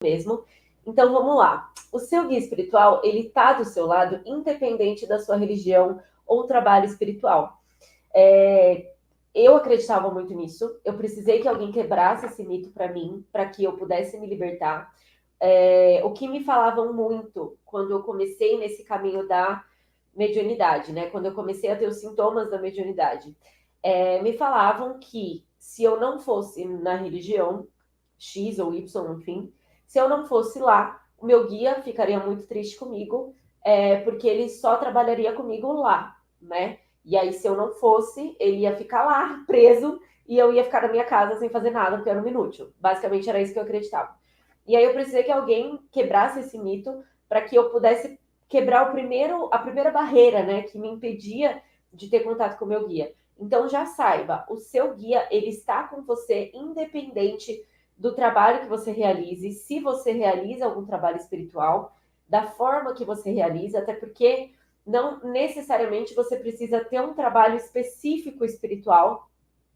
mesmo. Então, vamos lá. O seu guia espiritual, ele está do seu lado, independente da sua religião ou trabalho espiritual. Eu acreditava muito nisso. Eu precisei que alguém quebrasse esse mito para mim, para que eu pudesse me libertar. O que me falavam muito quando eu comecei nesse caminho da mediunidade, né? Quando eu comecei a ter os sintomas da mediunidade, me falavam que se eu não fosse na religião X ou Y, enfim, se eu não fosse lá, o meu guia ficaria muito triste comigo, porque ele só trabalharia comigo lá, né? E aí, se eu não fosse, ele ia ficar lá, preso, e eu ia ficar na minha casa sem fazer nada, porque era um inútil. Basicamente, era isso que eu acreditava. E aí, eu precisei que alguém quebrasse esse mito para que eu pudesse quebrar a primeira barreira, né, que me impedia de ter contato com o meu guia. Então, já saiba, o seu guia, ele está com você independente do trabalho que você realize, se você realiza algum trabalho espiritual, da forma que você realiza, até porque não necessariamente você precisa ter um trabalho específico espiritual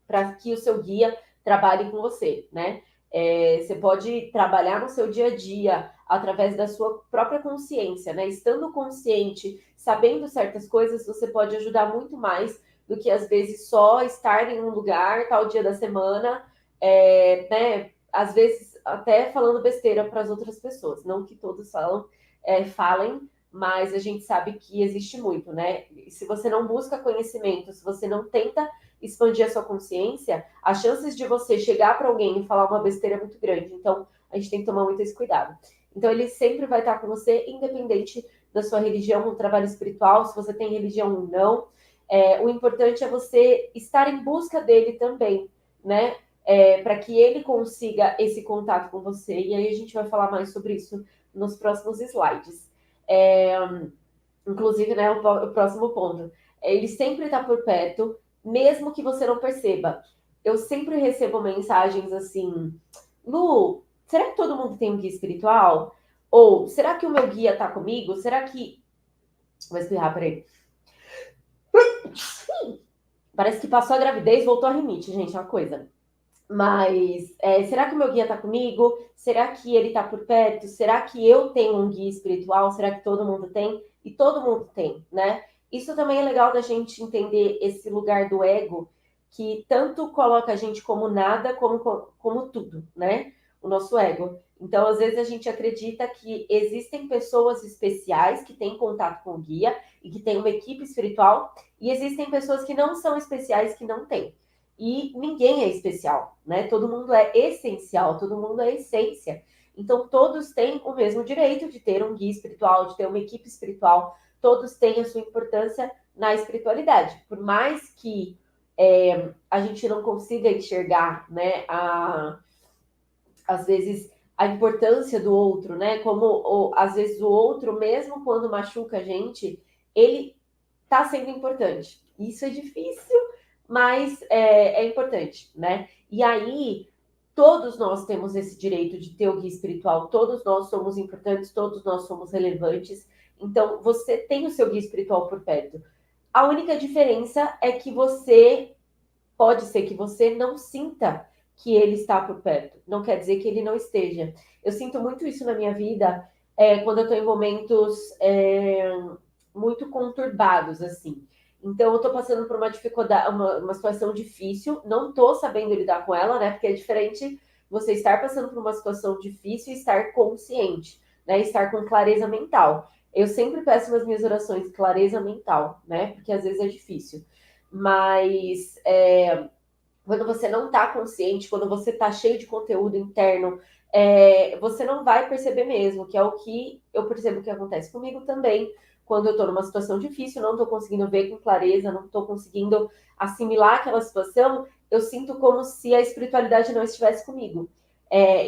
para que o seu guia trabalhe com você, né? Você pode trabalhar no seu dia a dia através da sua própria consciência, né? Estando consciente, sabendo certas coisas, você pode ajudar muito mais do que às vezes só estar em um lugar tal dia da semana, né? Às vezes até falando besteira para as outras pessoas, não que todos falem, mas a gente sabe que existe muito, né? Se você não busca conhecimento, se você não tenta expandir a sua consciência, as chances de você chegar para alguém e falar uma besteira é muito grande. Então, a gente tem que tomar muito esse cuidado. Então, ele sempre vai estar com você, independente da sua religião, do trabalho espiritual, se você tem religião ou não. O importante é você estar em busca dele também, né? Para que ele consiga esse contato com você. E aí a gente vai falar mais sobre isso nos próximos slides. Inclusive, né, o próximo ponto. Ele sempre está por perto, mesmo que você não perceba. Eu sempre recebo mensagens assim: Lu, será que todo mundo tem um guia espiritual? Ou será que o meu guia tá comigo? Será que. Vou espirrar, peraí. Parece que passou a gravidez, voltou a rinite, gente, é uma coisa. Mas será que o meu guia tá comigo? Será que ele tá por perto? Será que eu tenho um guia espiritual? Será que todo mundo tem? E todo mundo tem, né? Isso também é legal da gente entender esse lugar do ego, que tanto coloca a gente como nada, como tudo, né? O nosso ego. Então, às vezes, a gente acredita que existem pessoas especiais que têm contato com o guia e que têm uma equipe espiritual, e existem pessoas que não são especiais, que não têm. E ninguém é especial, né? Todo mundo é essencial, todo mundo é essência. Então, todos têm o mesmo direito de ter um guia espiritual, de ter uma equipe espiritual, todos têm a sua importância na espiritualidade. Por mais que a gente não consiga enxergar, né, às vezes, a importância do outro, né? Como às vezes o outro, mesmo quando machuca a gente, ele tá sendo importante. Isso é difícil, mas é importante, né? E aí, todos nós temos esse direito de ter o guia espiritual, todos nós somos importantes, todos nós somos relevantes. Então, você tem o seu guia espiritual por perto. A única diferença é que pode ser que você não sinta que ele está por perto. Não quer dizer que ele não esteja. Eu sinto muito isso na minha vida, quando eu estou em momentos muito conturbados, assim. Então, eu estou passando por uma dificuldade, uma situação difícil, não estou sabendo lidar com ela, né? Porque é diferente você estar passando por uma situação difícil e estar consciente, né? Estar com clareza mental. Eu sempre peço nas minhas orações clareza mental, né? Porque às vezes é difícil. Mas quando você não está consciente, quando você está cheio de conteúdo interno, você não vai perceber mesmo, que é o que eu percebo que acontece comigo também, quando eu estou numa situação difícil, não estou conseguindo ver com clareza, não estou conseguindo assimilar aquela situação, eu sinto como se a espiritualidade não estivesse comigo.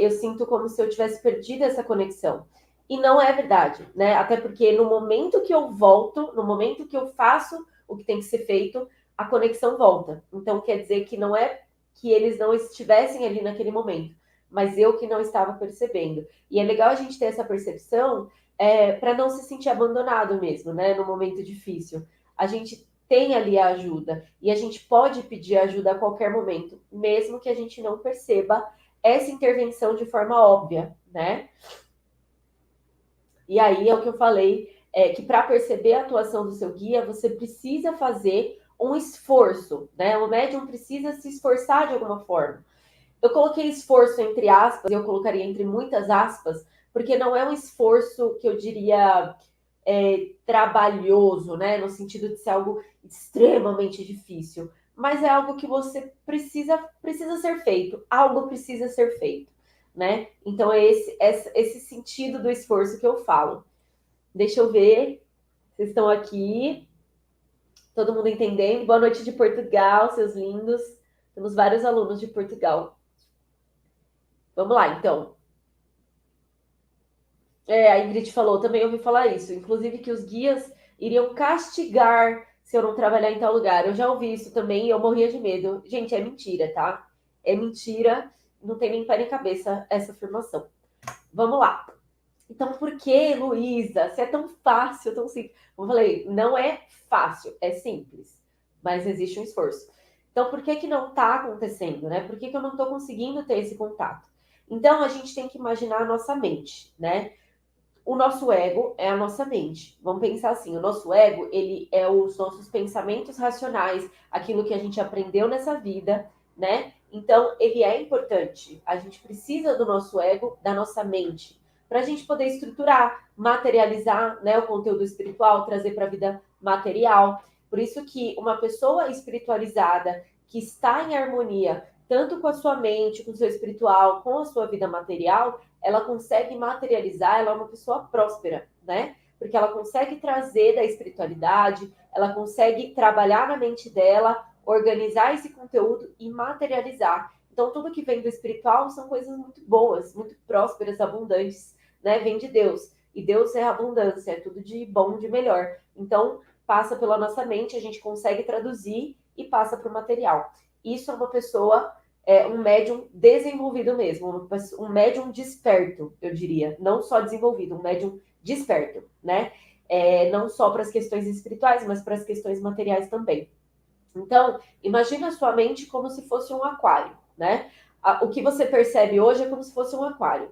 Eu sinto como se eu tivesse perdido essa conexão. E não é verdade, né? Até porque no momento que eu volto, no momento que eu faço o que tem que ser feito, a conexão volta. Então quer dizer que não é que eles não estivessem ali naquele momento, mas eu que não estava percebendo. E é legal a gente ter essa percepção para não se sentir abandonado mesmo, né? No momento difícil. A gente tem ali a ajuda e a gente pode pedir ajuda a qualquer momento, mesmo que a gente não perceba essa intervenção de forma óbvia, né? E aí é o que eu falei, que para perceber a atuação do seu guia, você precisa fazer um esforço, né? O médium precisa se esforçar de alguma forma. Eu coloquei esforço entre aspas, eu colocaria entre muitas aspas, porque não é um esforço que eu diria trabalhoso, né? No sentido de ser algo extremamente difícil. Mas é algo que você precisa ser feito. Algo precisa ser feito, né? Então é esse sentido do esforço que eu falo. Deixa eu ver. Vocês estão aqui. Todo mundo entendendo? Boa noite de Portugal, seus lindos. Temos vários alunos de Portugal. Vamos lá, então. A Ingrid falou, também ouvi falar isso. Inclusive que os guias iriam castigar se eu não trabalhar em tal lugar. Eu já ouvi isso também e eu morria de medo. Gente, é mentira, tá? É mentira. Não tem nem pé nem cabeça essa afirmação. Vamos lá. Então, por que, Luísa? Se é tão fácil, tão simples. Como eu falei, não é fácil, é simples. Mas existe um esforço. Então, por que não está acontecendo, né? Por que eu não estou conseguindo ter esse contato? Então, a gente tem que imaginar a nossa mente, né? O nosso ego é a nossa mente. Vamos pensar assim, o nosso ego, ele é os nossos pensamentos racionais, aquilo que a gente aprendeu nessa vida, né? Então, ele é importante. A gente precisa do nosso ego, da nossa mente, para a gente poder estruturar, materializar, né, o conteúdo espiritual, trazer para a vida material. Por isso que uma pessoa espiritualizada, que está em harmonia, tanto com a sua mente, com o seu espiritual, com a sua vida material, ela consegue materializar, ela é uma pessoa próspera, né? Porque ela consegue trazer da espiritualidade, ela consegue trabalhar na mente dela, organizar esse conteúdo e materializar. Então, tudo que vem do espiritual são coisas muito boas, muito prósperas, abundantes, né? Vem de Deus. E Deus é abundância, é tudo de bom, de melhor. Então, passa pela nossa mente, a gente consegue traduzir e passa para o material. Isso é uma pessoa um médium desenvolvido mesmo, um médium desperto, eu diria. Não só desenvolvido, um médium desperto, né? Não só para as questões espirituais, mas para as questões materiais também. Então, imagina a sua mente como se fosse um aquário, né? O que você percebe hoje é como se fosse um aquário.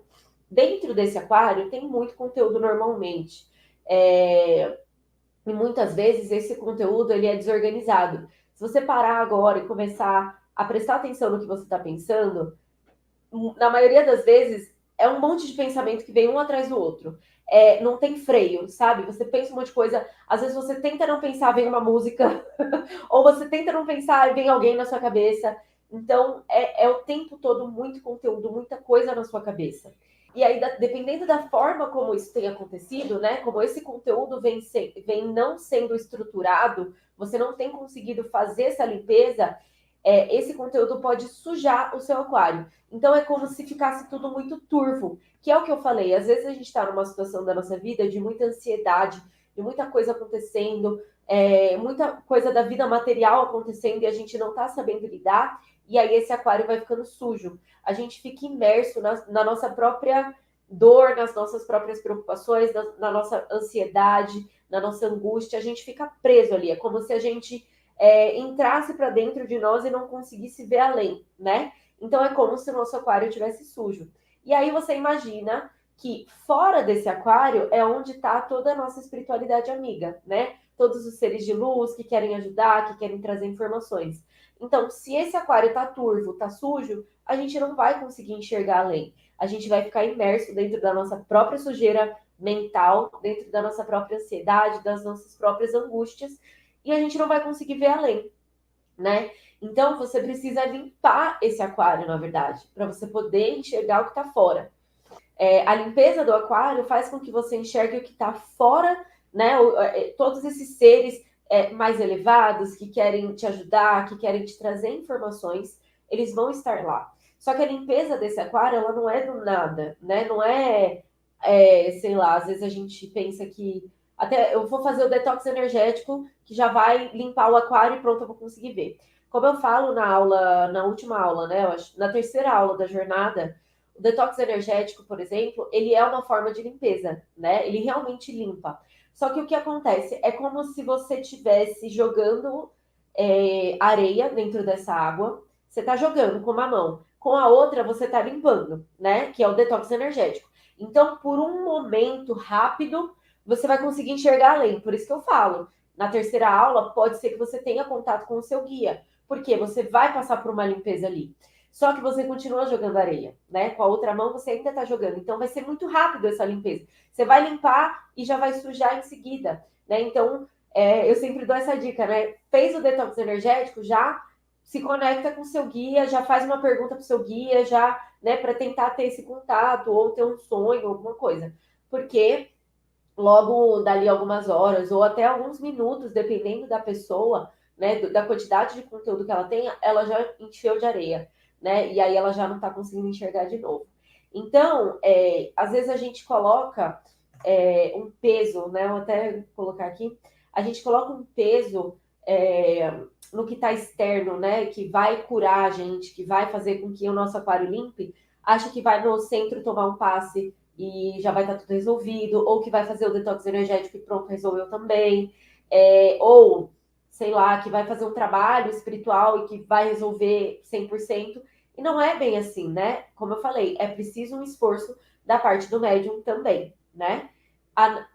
Dentro desse aquário tem muito conteúdo normalmente. E muitas vezes esse conteúdo ele é desorganizado. Se você parar agora e começar a prestar atenção no que você está pensando, na maioria das vezes é um monte de pensamento que vem um atrás do outro. Não tem freio, sabe? Você pensa um monte de coisa, às vezes você tenta não pensar, vem uma música, ou você tenta não pensar e vem alguém na sua cabeça. Então, é o tempo todo muito conteúdo, muita coisa na sua cabeça. E aí, dependendo da forma como isso tem acontecido, né? Como esse conteúdo vem não sendo estruturado, você não tem conseguido fazer essa limpeza, esse conteúdo pode sujar o seu aquário. Então, é como se ficasse tudo muito turvo, que é o que eu falei. Às vezes a gente está numa situação da nossa vida de muita ansiedade, de muita coisa acontecendo, muita coisa da vida material acontecendo e a gente não está sabendo lidar, e aí esse aquário vai ficando sujo. A gente fica imerso na nossa própria dor, nas nossas próprias preocupações, na nossa ansiedade, na nossa angústia, a gente fica preso ali. É como se a gente entrasse para dentro de nós e não conseguisse ver além, né? Então é como se o nosso aquário estivesse sujo. E aí você imagina que fora desse aquário é onde está toda a nossa espiritualidade amiga, né? Todos os seres de luz que querem ajudar, que querem trazer informações. Então, se esse aquário está turvo, está sujo, a gente não vai conseguir enxergar além. A gente vai ficar imerso dentro da nossa própria sujeira mental, dentro da nossa própria ansiedade, das nossas próprias angústias, e a gente não vai conseguir ver além, né? Então, você precisa limpar esse aquário, na verdade, para você poder enxergar o que está fora. A limpeza do aquário faz com que você enxergue o que está fora, né? Todos esses seres mais elevados que querem te ajudar, que querem te trazer informações, eles vão estar lá. Só que a limpeza desse aquário, ela não é do nada, né? Não sei lá, às vezes a gente pensa que até eu vou fazer o detox energético que já vai limpar o aquário e pronto, eu vou conseguir ver. Como eu falo na aula, na última aula, né? Na terceira aula da jornada, o detox energético, por exemplo, ele é uma forma de limpeza, né? Ele realmente limpa. Só que o que acontece é como se você estivesse jogando areia dentro dessa água. Você está jogando com uma mão. com a outra você está limpando, né? Que é o detox energético. Então, por um momento rápido, você vai conseguir enxergar além. Por isso que eu falo, na terceira aula, pode ser que você tenha contato com o seu guia, porque você vai passar por uma limpeza ali. Só que você continua jogando areia, né? Com a outra mão você ainda está jogando. Então vai ser muito rápido essa limpeza. Você vai limpar e já vai sujar em seguida, né? Então, eu sempre dou essa dica, né? Fez o detox energético, já se conecta com o seu guia, já faz uma pergunta para o seu guia, já, né, para tentar ter esse contato ou ter um sonho, alguma coisa. Porque logo dali algumas horas ou até alguns minutos, dependendo da pessoa, né, da quantidade de conteúdo que ela tem, ela já encheu de areia, né? E aí ela já não está conseguindo enxergar de novo. Então, às vezes a gente coloca um peso, né? Vou até colocar aqui, a gente coloca um peso no que está externo, né? Que vai curar a gente, que vai fazer com que o nosso aquário limpe, acha que vai no centro tomar um passe e já vai estar tudo resolvido, ou que vai fazer o detox energético e pronto, resolveu também, ou, sei lá, que vai fazer um trabalho espiritual e que vai resolver 100%, e não é bem assim, né? Como eu falei, é preciso um esforço da parte do médium também, né?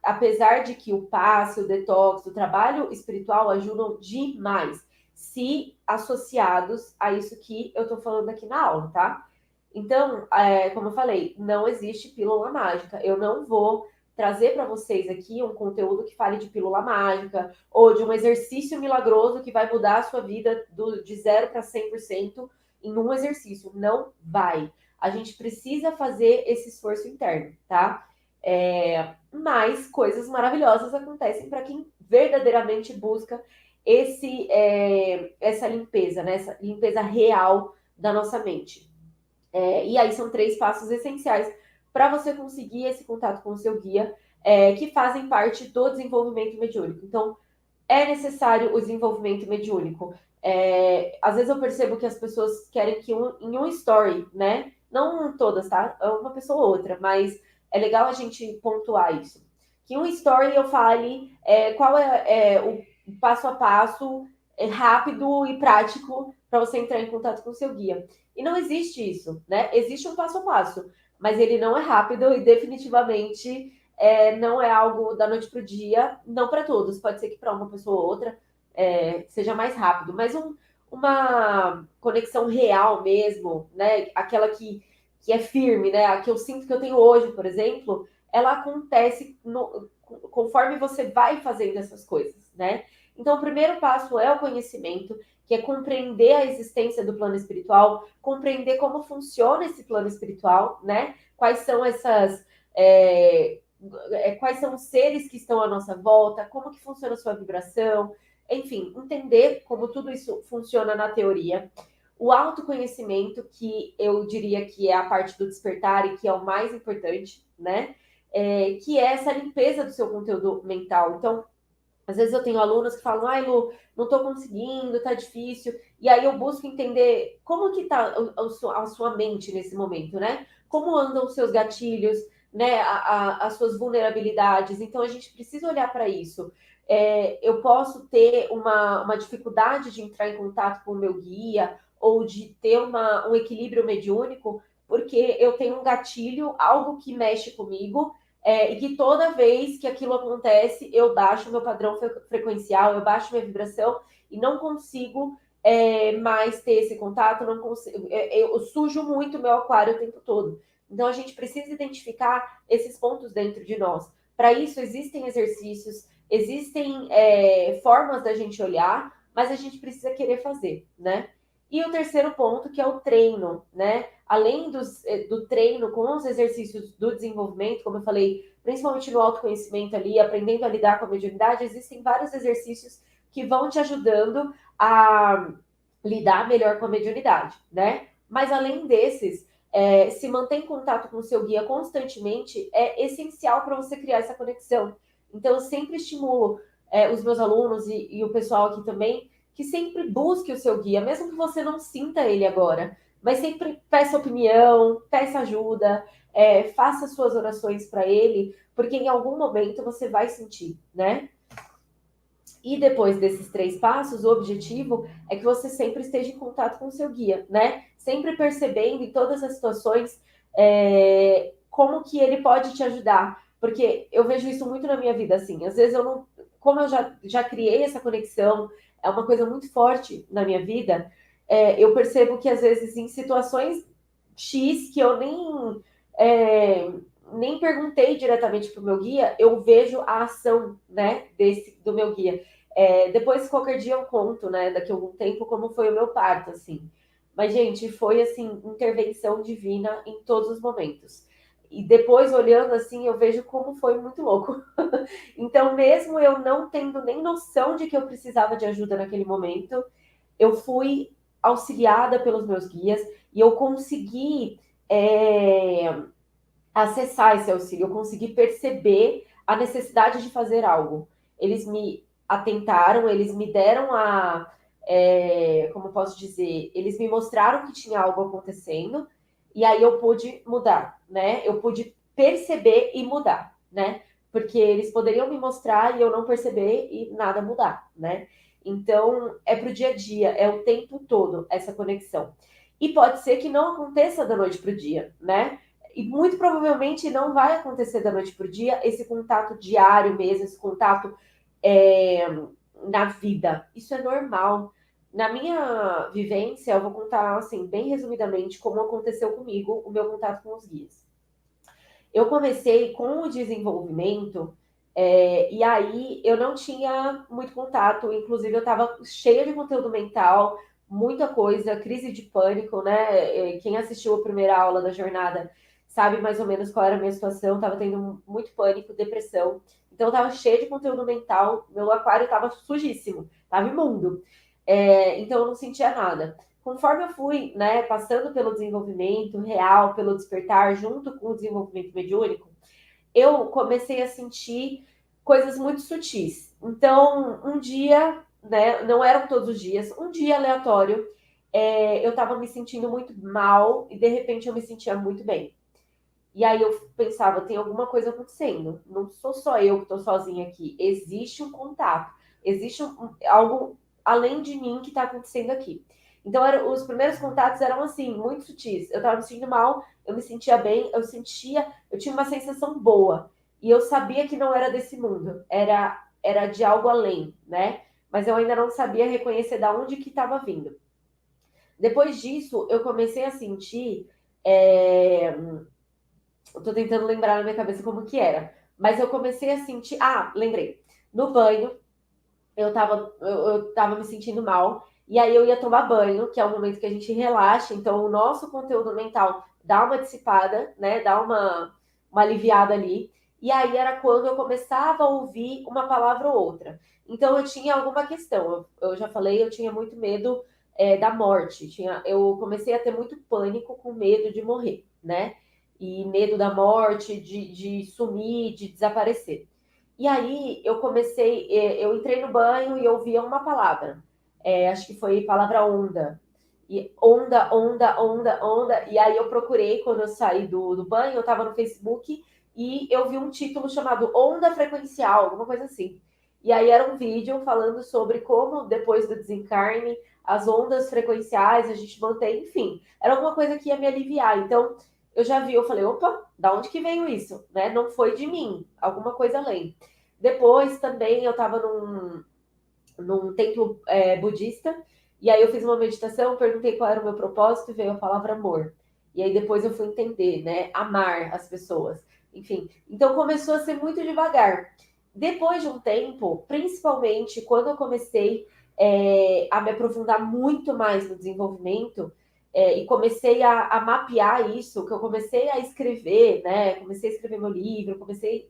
Apesar de que o passe, o detox, o trabalho espiritual ajudam demais, se associados a isso que eu tô falando aqui na aula, tá? Então, como eu falei, não existe pílula mágica. Eu não vou trazer para vocês aqui um conteúdo que fale de pílula mágica ou de um exercício milagroso que vai mudar a sua vida de 0 para 100% em um exercício. Não vai. A gente precisa fazer esse esforço interno, tá? Mas coisas maravilhosas acontecem para quem verdadeiramente busca essa limpeza, né? Essa limpeza real da nossa mente. E aí são 3 passos essenciais para você conseguir esse contato com o seu guia, que fazem parte do desenvolvimento mediúnico. Então, é necessário o desenvolvimento mediúnico. Às vezes eu percebo que as pessoas querem que em um story, né? Não todas, tá? Uma pessoa ou outra, mas é legal a gente pontuar isso. Que em um story eu fale qual é o passo a passo rápido e prático para você entrar em contato com o seu guia. E não existe isso, né? Existe um passo a passo, mas ele não é rápido e definitivamente não é algo da noite para o dia, não para todos. Pode ser que para uma pessoa ou outra seja mais rápido, mas uma conexão real mesmo, né? Aquela que é firme, né? A que eu sinto que eu tenho hoje, por exemplo, ela acontece conforme você vai fazendo essas coisas, né? Então, o primeiro passo é o conhecimento, que é compreender a existência do plano espiritual, compreender como funciona esse plano espiritual, né? Quais são quais são os seres que estão à nossa volta, como que funciona a sua vibração, enfim, entender como tudo isso funciona na teoria. O autoconhecimento, que eu diria que é a parte do despertar e que é o mais importante, né? Que é essa limpeza do seu conteúdo mental. Então, às vezes eu tenho alunos que falam, ai, Lu, não estou conseguindo, tá difícil. E aí eu busco entender como que tá a sua mente nesse momento, né? Como andam os seus gatilhos, né? As suas vulnerabilidades. Então a gente precisa olhar para isso. Eu posso ter uma dificuldade de entrar em contato com o meu guia ou de ter um equilíbrio mediúnico, porque eu tenho um gatilho, algo que mexe comigo, e que toda vez que aquilo acontece, eu baixo meu padrão frequencial, eu baixo minha vibração e não consigo mais ter esse contato, não consigo, eu sujo muito meu aquário o tempo todo. Então a gente precisa identificar esses pontos dentro de nós. Para isso existem exercícios, existem formas da gente olhar, mas a gente precisa querer fazer, né? E o terceiro ponto, que é o treino, né? Além do treino com os exercícios do desenvolvimento, como eu falei, principalmente no autoconhecimento ali, aprendendo a lidar com a mediunidade, existem vários exercícios que vão te ajudando a lidar melhor com a mediunidade, né? Mas além desses, se manter em contato com o seu guia constantemente é essencial para você criar essa conexão. Então, eu sempre estimulo os meus alunos e o pessoal aqui também que sempre busque o seu guia, mesmo que você não sinta ele agora, mas sempre peça opinião, peça ajuda, faça suas orações para ele, porque em algum momento você vai sentir, né? E depois desses 3 passos, o objetivo é que você sempre esteja em contato com o seu guia, né? Sempre percebendo em todas as situações como que ele pode te ajudar. Porque eu vejo isso muito na minha vida, assim. Às vezes eu não. Como eu já criei essa conexão, é uma coisa muito forte na minha vida, eu percebo que às vezes em situações X que eu nem perguntei diretamente para o meu guia, eu vejo a ação, né, do meu guia. Depois, qualquer dia eu conto, né, daqui a algum tempo, como foi o meu parto, assim. Mas, gente, foi, assim, intervenção divina em todos os momentos. E depois, olhando assim, eu vejo como foi muito louco. Então, mesmo eu não tendo nem noção de que eu precisava de ajuda naquele momento, eu fui auxiliada pelos meus guias e eu consegui acessar esse auxílio, eu consegui perceber a necessidade de fazer algo. Eles me atentaram, eles me deram como posso dizer, eles me mostraram que tinha algo acontecendo e aí eu pude mudar, né? Eu pude perceber e mudar, né? Porque eles poderiam me mostrar e eu não perceber e nada mudar, né? Então, é pro dia a dia, é o tempo todo essa conexão. E pode ser que não aconteça da noite pro dia, né? E muito provavelmente não vai acontecer da noite para o dia esse contato diário mesmo, esse contato é, na vida. Isso é normal. Na minha vivência, eu vou contar assim, bem resumidamente, como aconteceu comigo o meu contato com os guias. Eu comecei com o desenvolvimento, e aí eu não tinha muito contato, inclusive eu estava cheia de conteúdo mental, muita coisa, crise de pânico, né? Quem assistiu a primeira aula da jornada sabe mais ou menos qual era a minha situação, estava tendo muito pânico, depressão, então eu estava cheia de conteúdo mental, meu aquário estava sujíssimo, estava imundo, então eu não sentia nada. Conforme eu fui, né, passando pelo desenvolvimento real, pelo despertar, junto com o desenvolvimento mediúnico, eu comecei a sentir coisas muito sutis. Então, um dia, né, não eram todos os dias, um dia aleatório, eu estava me sentindo muito mal e de repente eu me sentia muito bem. E aí eu pensava, tem alguma coisa acontecendo. Não sou só eu que estou sozinha aqui. Existe um contato. Existe algo além de mim que está acontecendo aqui. Então, os primeiros contatos eram assim, muito sutis. Eu estava me sentindo mal, eu me sentia bem, eu tinha uma sensação boa. E eu sabia que não era desse mundo, era de algo além, né? Mas eu ainda não sabia reconhecer de onde que estava vindo. Depois disso, eu comecei a sentir eu tô tentando lembrar na minha cabeça como que era. Mas eu comecei a sentir. Ah, lembrei. No banho, eu tava me sentindo mal. E aí eu ia tomar banho, que é o momento que a gente relaxa. Então, o nosso conteúdo mental dá uma dissipada, né? Dá uma aliviada ali. E aí era quando eu começava a ouvir uma palavra ou outra. Então, eu tinha alguma questão. Eu já falei, eu tinha muito medo da morte. Eu comecei a ter muito pânico com medo de morrer, né? E medo da morte, de sumir, de desaparecer. E aí eu entrei no banho e ouvia uma palavra. Acho que foi palavra onda. E onda, onda, onda, onda. E aí eu procurei, quando eu saí do banho, eu estava no Facebook e eu vi um título chamado Onda Frequencial, alguma coisa assim. E aí era um vídeo falando sobre como, depois do desencarne, as ondas frequenciais a gente mantém, enfim. Era alguma coisa que ia me aliviar. Então, eu já vi, eu falei, opa, da onde que veio isso? Né? Não foi de mim, alguma coisa além. Depois também eu estava num templo budista, e aí eu fiz uma meditação, perguntei qual era o meu propósito e veio a palavra amor. E aí depois eu fui entender, né? Amar as pessoas. Enfim, então começou a ser muito devagar. Depois de um tempo, principalmente quando eu comecei a me aprofundar muito mais no desenvolvimento, e comecei a mapear isso, que eu comecei a escrever, né? Comecei a escrever meu livro, comecei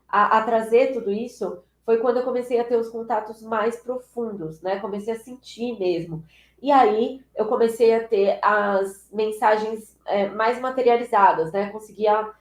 a trazer tudo isso, foi quando eu comecei a ter os contatos mais profundos, né? Comecei a sentir mesmo. E aí eu comecei a ter as mensagens mais materializadas, né? Conseguia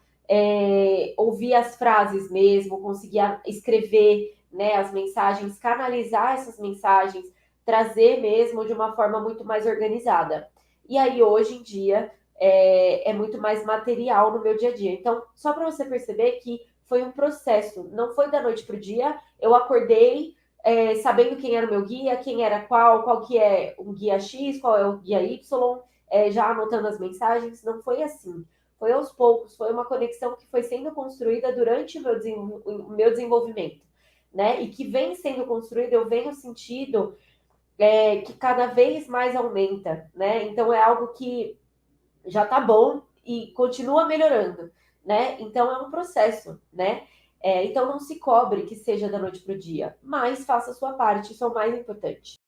ouvir as frases mesmo, conseguia escrever, né, as mensagens, canalizar essas mensagens, trazer mesmo de uma forma muito mais organizada. E aí hoje em dia é muito mais material no meu dia a dia. Então, só para você perceber que foi um processo, não foi da noite para o dia. Eu acordei, sabendo quem era o meu guia, quem era qual que é o guia X, qual é o guia Y, já anotando as mensagens. Não foi assim. Foi aos poucos, foi uma conexão que foi sendo construída durante o meu desenvolvimento, né? E que vem sendo construída, eu venho sentindo que cada vez mais aumenta, né? Então é algo que já tá bom e continua melhorando, né? Então é um processo, né? Então não se cobre que seja da noite para o dia, mas faça a sua parte, isso é o mais importante.